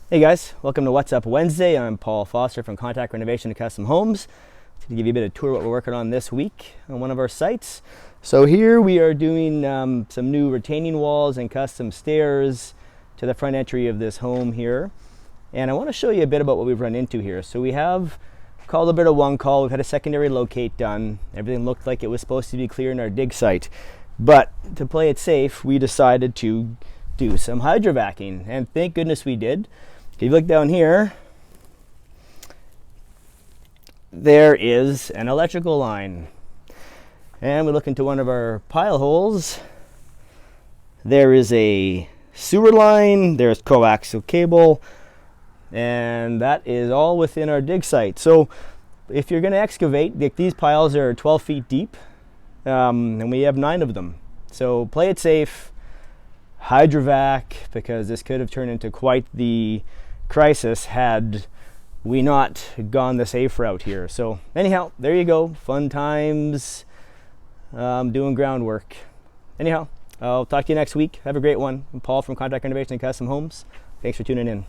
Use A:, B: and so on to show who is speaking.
A: Hey guys, welcome to What's Up Wednesday. I'm Paul Foster from Contact Renovation and Custom Homes. To give you a bit of a tour of what we're working on this week on one of our sites. So here we are doing some new retaining walls and custom stairs to the front entry of this home here. And I want to show you a bit about what we've run into here. So we have called a bit of one call. We've had a secondary locate done. Everything looked like it was supposed to be clear in our dig site. But to play it safe, we decided to do some hydrovacing. And thank goodness we did. If you look down here, there is an electrical line. And we look into one of our pile holes. There is a sewer line, there's coaxial cable, and that is all within our dig site. So if you're going to excavate, these piles are 12 feet deep, and we have 9 of them. So play it safe, hydrovac, because this could have turned into quite the crisis had we not gone the safe route here. So anyhow, there you go. Fun times doing groundwork. Anyhow, I'll talk to you next week. Have a great one. I'm Paul from Contact Renovation and Custom Homes. Thanks for tuning in.